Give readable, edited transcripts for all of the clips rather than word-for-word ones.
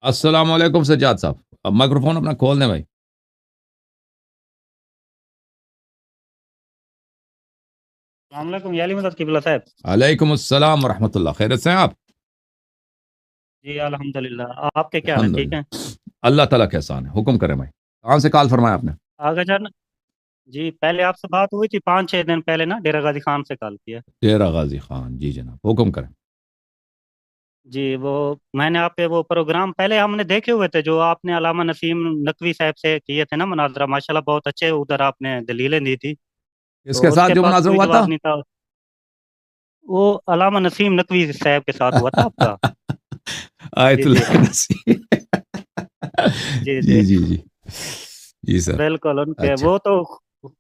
السلام علیکم سجاد صاحب، اب مائکروفون اپنا کھول دیں بھائی۔ السلام علیکم یا علی مدد قبلہ صاحب. علیکم السلام ورحمۃ اللہ، خیرت سے ہیں آپ؟ جی الحمد للہ. آپ کے کیا حال ہے؟ الحمد ٹھیک للہ، ہیں؟ اللہ تعالیٰ کا احسان ہے، حکم کریں بھائی، کہاں سے کال فرمایا آپ نے؟ آگے جان. جی پہلے آپ سے بات ہوئی تھی 5-6 دن پہلے نا، ڈیرہ غازی خان سے کال کیا. ڈیرہ غازی خان، جی جناب، حکم کریں۔ جی وہ میں نے آپ کے وہ پروگرام پہلے ہم نے دیکھے ہوئے تھے جو آپ نے علامہ نسیم نقوی صاحب سے کیے تھے نا مناظرہ، ماشاءاللہ بہت اچھے ادھر آپ نے دلیلیں دی تھی. کس کے تو اس ساتھ کے جو پاس مناظرہ کوئی ہوا تھا؟ جواب نہیں تھا. وہ علامہ نسیم نقوی صاحب کے ساتھ ہوا تھا آپ کا. آیت جی جی اللہ نصیر۔ جی جی جی جی جی جی سر، بالکل. ان کے اچھا وہ تو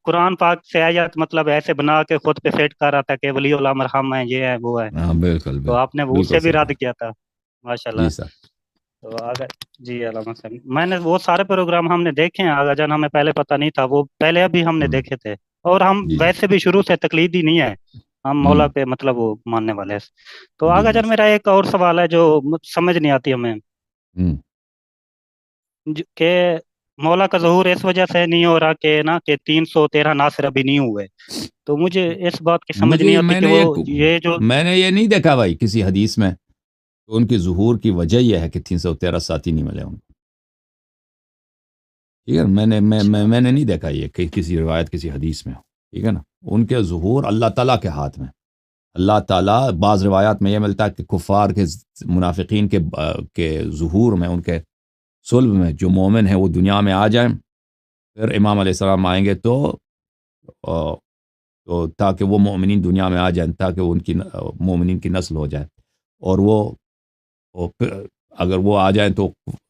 قرآن پاک سے آیات مطلب ایسے بنا کے خود پہ فیٹ کر رہا تھا کہ ولی اللہ مرحم ہے، یہ ہے وہ ہے. ہاں، بالکل تو بالکل آپ نے وہ اس بالکل سے بھی صحیح رد کہا، کیا تھا ماشاء اللہ. جی سر۔ تو آگے جی علامہ صاحب میں نے وہ سارے پروگرام ہم نے دیکھے ہیں. آگا جان ہمیں پہلے پتہ نہیں تھا، وہ پہلے ابھی ہم نے ہوں، دیکھے تھے. اور ہم جی جی، ویسے بھی شروع سے تقلیدی نہیں ہے، ہم ہوں، مولا کے مطلب وہ ماننے والے ہیں. تو جی آگا جی جان سر، میرا ایک اور سوال ہے جو سمجھ نہیں آتی ہمیں، ہوں، کہ مولا کا ظہور اس وجہ سے نہیں ہو رہا کہ نا کہ 313 ناصر ابھی نہیں ہوئے. تو مجھے اس بات کی سمجھ نہیں مجھے آتی میں کہ نے وہ یہ جو میں نے یہ نہیں دیکھا بھائی کسی حدیث میں تو ان کے ظہور کی وجہ یہ ہے کہ 313 ساتھی نہیں ملے ان کو، ٹھیک ہے نا؟ اچھا میں نے نہیں دیکھا یہ کہ کسی روایت کسی حدیث میں ہو، ٹھیک ہے نا؟ ان کے ظہور اللہ تعالیٰ کے ہاتھ میں، اللہ تعالیٰ بعض روایات میں یہ ملتا ہے کہ کفار کے منافقین کے ظہور میں، ان کے صلب میں جو مومن ہے وہ دنیا میں آ جائیں، پھر امام علیہ السلام آئیں گے آ، تو تاکہ وہ مومنین دنیا میں آ جائیں، تاکہ وہ ان کی مومنین کی نسل ہو جائے، اور پھر اگر وہ آ جائیں تو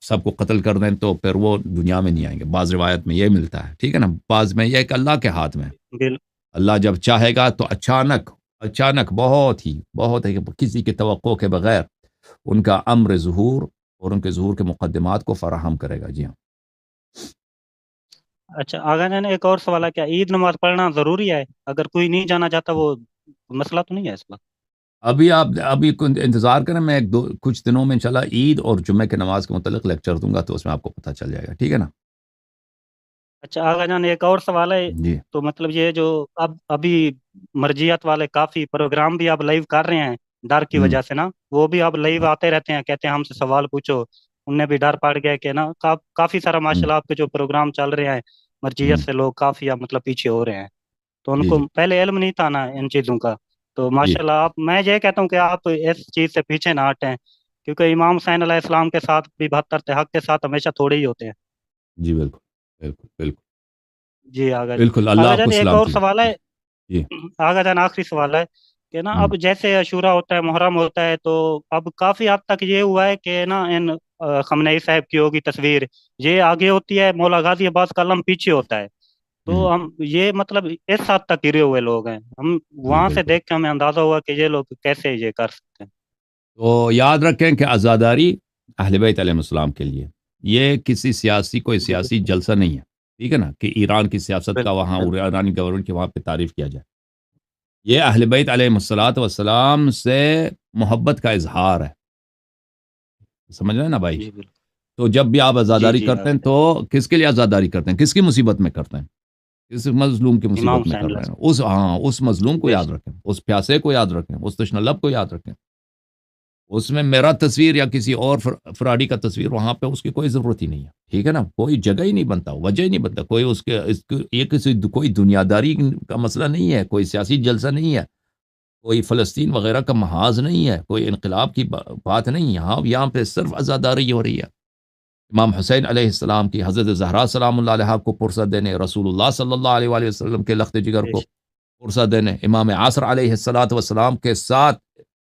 سب کو قتل کر دیں تو پھر وہ دنیا میں نہیں آئیں گے، بعض روایت میں یہ ملتا ہے، ٹھیک ہے نا؟ بعض میں یہ ہے کہ اللہ کے ہاتھ میں، بال اللہ جب چاہے گا تو اچانک اچانک بہت ہی کسی کی توقع کے بغیر ان کا امر ظہور اور ان کے ظہور کے مقدمات کو فراہم کرے گا، جی ہاں۔ اچھا آگا جان ایک اور سوال ہے، کیا عید نماز پڑھنا ضروری ہے؟ اگر کوئی نہیں جانا چاہتا وہ مسئلہ تو نہیں ہے اس کا؟ ابھی انتظار کریں، میں کچھ دنوں میں انشاءاللہ عید اور جمعہ کی نماز کے متعلق لیکچر دوں گا تو اس میں آپ کو پتہ چل جائے گا، ٹھیک ہے نا؟ اچھا آگا جان ایک اور سوال ہے. جی، تو مطلب یہ جو ابھی مرجیت والے کافی پروگرام بھی آپ لائیو کر رہے ہیں ڈر کی ہوں، وجہ سے نا، وہ بھی آپ لائیو آتے رہتے ہیں، کہتے ہیں ہم سے سوال پوچھو. انہیں بھی ڈر پڑ گیا کہ نا کافی سارا ہوں، ماشاءاللہ آپ کے جو پروگرام چل رہے ہیں مرجیت ہوں، سے لوگ کافی اب مطلب پیچھے ہو رہے ہیں. تو ان جی کو جی پہلے علم نہیں تھا نا ان چیزوں کا. تو جی ماشاءاللہ میں یہ کہتا ہوں کہ آپ اس چیز سے پیچھے نہ ہٹیں، کیونکہ امام حسین علیہ السلام کے ساتھ بھی 72 تھے، حق کے ساتھ ہمیشہ تھوڑے ہی ہوتے ہیں. جی، بالکل بالکل بالکل جی آگا جان. بالکل، اللہ آگا آپ کو جان ایک اور سلامتی دے، سوال ہے. جی، آگا جان آخری سوال ہے کہ نا ہوں، اب جیسے عاشورہ ہوتا ہے، محرم ہوتا ہے، تو اب کافی حد تک یہ ہوا ہے کہ نا ان خامنہئی صاحب کی ہوگی تصویر، یہ آگے ہوتی ہے، مولا غازی عباس کا علم پیچھے ہوتا ہے. تو ہوں، ہم یہ مطلب اس حد تک گرے ہوئے لوگ ہیں، ہم جی وہاں سے بالکل۔ دیکھ کے ہمیں اندازہ ہوا کہ یہ لوگ کیسے یہ کر سکتے ہیں. تو یاد رکھیں کہ عزاداری اہل بیت علیہ السلام کے لیے، یہ کسی کوئی جی سیاسی جلسہ نہیں ہے، ٹھیک ہے نا؟ کہ ایران کی سیاست کا بالکل وہاں، بالکل. ایرانی گورنمنٹ کی وہاں پہ تعریف کیا جائے، یہ اہل بیت علیہ الصلوۃ والسلام سے محبت کا اظہار ہے، سمجھ رہے ہیں نا بھائی؟ جی بالکل. تو جب بھی آپ جی عزاداری جی کرتے آگا ہیں جان. تو کس کے لیے عزاداری کرتے ہیں؟ کس کی مصیبت میں کرتے ہیں؟ کس مظلوم کی امام مصیبت میں حسین کر علیہ رہے ہیں؟ السلام. اس مظلوم کو بے یاد شک. رکھیں، اس پیاسے کو یاد رکھیں، اس تشنہ لب کو یاد رکھیں. اس میں میرا تصویر یا کسی اور فراڈی کا تصویر وہاں پہ اس کی کوئی ضرورت ہی نہیں ہے، ٹھیک ہے نا؟ کوئی جگہ ہی نہیں بنتا، وجہ ہی نہیں بنتا، کوئی کوئی دنیاداری کا مسئلہ نہیں ہے، کوئی سیاسی جلسہ نہیں ہے، کوئی فلسطین وغیرہ کا محاذ نہیں ہے، کوئی انقلاب کی بات نہیں. یہاں پہ صرف عزاداری ہو رہی ہے. امام حسین علیہ السلام کی، حضرت زہرا سلام اللہ علیہ کو پرسہ دینے، رسول اللہ صلی اللہ علیہ وآلہ وسلم کے لخت جگر بے کو شک. پرسہ دینے، امام عصر علیہ الصلوۃ والسلام کے ساتھ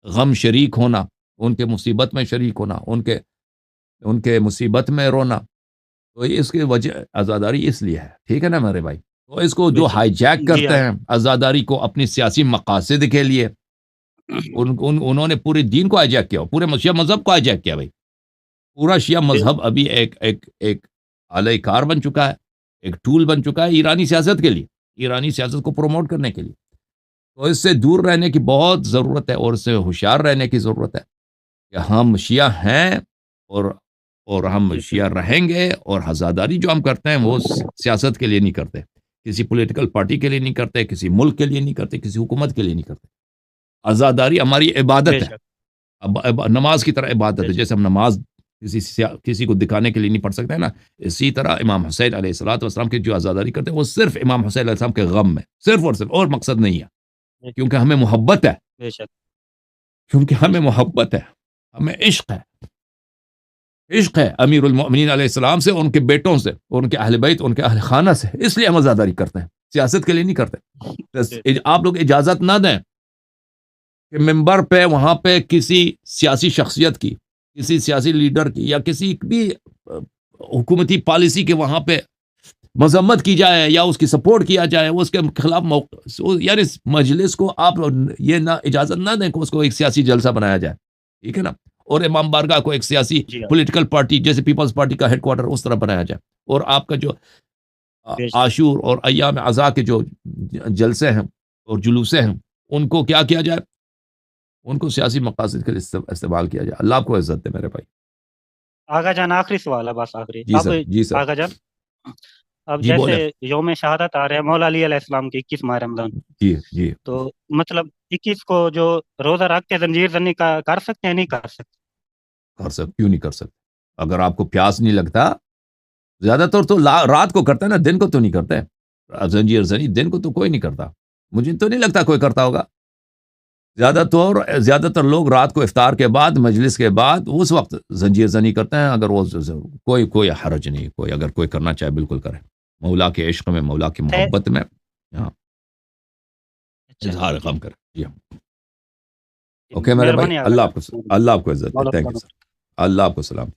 غم شریک ہونا، ان کے مصیبت میں شریک ہونا، ان کے مصیبت میں رونا، تو اس کی وجہ عزاداری اس لیے ہے، ٹھیک ہے نا میرے بھائی؟ تو اس کو بے جو شک. ہائی جیک جی کرتے آگا. ہیں عزاداری کو اپنی سیاسی مقاصد کے لیے، انہوں نے پورے دین کو ہائی جیک کیا، پورے شیعہ مذہب کو ہائی جیک کیا بھائی. پورا شیعہ مذہب ابھی ایک آلہ کار بن چکا ہے، ایک ٹول بن چکا ہے ایرانی سیاست کے لیے، ایرانی سیاست کو پروموٹ کرنے کے لیے. تو اس سے دور رہنے کی بہت ضرورت ہے اور اس سے ہوشیار رہنے کی ضرورت ہے کہ ہم شیعہ ہیں اور اور ہم جی شیعہ رہیں گے، اور عزاداری جو ہم کرتے ہیں وہ سیاست کے لیے نہیں کرتے، کسی پولیٹیکل پارٹی کے لیے نہیں کرتے، کسی ملک کے لیے نہیں کرتے، کسی حکومت کے لیے نہیں کرتے۔ عزاداری ہماری بے عبادت ہے، شک نماز کی طرح عبادت بے ہے، شک جیسے ہم نماز کسی کو دکھانے کے لیے نہیں پڑھ سکتے نا، اسی طرح امام حسین علیہ الصلوۃ والسلام کی جو عزاداری کرتے ہیں وہ صرف امام حسین علیہ السلام کے غم میں، صرف اور صرف، اور مقصد نہیں ہے، کیونکہ ہمیں محبت ہے، بے شک کیونکہ بے ہمیں شک محبت ہے، ہمیں عشق ہے، عشق ہے امیر المؤمنین علیہ السلام سے، ان کے بیٹوں سے، ان کے اہل بیت، ان کے اہل خانہ سے، اس لیے ہم عزاداری کرتے ہیں، سیاست کے لیے نہیں کرتے۔ بے آپ لوگ اجازت نہ دیں کہ ممبر پہ وہاں پہ کسی سیاسی شخصیت کی، کسی سیاسی لیڈر کی، یا کسی بھی حکومتی پالیسی کے وہاں پہ مذمت کی جائے یا اس کی سپورٹ کیا جائے، وہ اس کے خلاف یعنی مجلس کو آپ یہ نہ اجازت نہ دیں کہ اس کو ایک سیاسی جلسہ بنایا جائے، ٹھیک ہے نا، اور امام بارگاہ کو ایک سیاسی جی ہاں پولیٹیکل پارٹی جیسے پیپلز پارٹی کا ہیڈ کوارٹر اس طرح بنایا جائے، اور آپ کا جو بے شک عاشور اور ایام عزا کے جو جلسے ہیں اور جلوسے ہیں ان کو کیا کیا جائے، ان کو سیاسی مقاصد کے لیے استعمال کیا جائے۔ اللہ آپ کو عزت دے میرے بھائی۔ آغا جان آخری سوال ہے، بس آخری جی اب سر، جی سر، آغا جان اب جی جیسے بولے، یوم شہادت آ رہے ہیں مولا علی علیہ السلام کی 21 ماہ رمضان، جی جی، تو مطلب 21 کو جو روزہ رکھ کے زنجیر زنی کر سکتے ہیں نہیں کر سکتے؟ کر سکتے، کیوں نہیں کر سکتے؟ اگر آپ کو پیاس نہیں لگتا، زیادہ تر تو رات کو کرتا ہے نا، دن کو تو نہیں کرتے، زنجیر زنی دن کو تو کوئی نہیں کرتا، مجھے تو نہیں لگتا کوئی کرتا ہوگا، زیادہ تر لوگ رات کو افطار کے بعد، مجلس کے بعد، اس وقت زنجیر زنی کرتے ہیں، اگر وہ کوئی حرج نہیں، کوئی اگر کوئی کرنا چاہے بالکل کرے، مولا کے عشق میں، مولا کی محبت میں، ہاں، اچھا اظہار جی غم کرے، جی ہاں۔ اوکے میرے بھائی، مہربانی آغا اللہ جان، آپ کو عزت دے، مولا تھینک یو سر، اللہ آپ کو سلام۔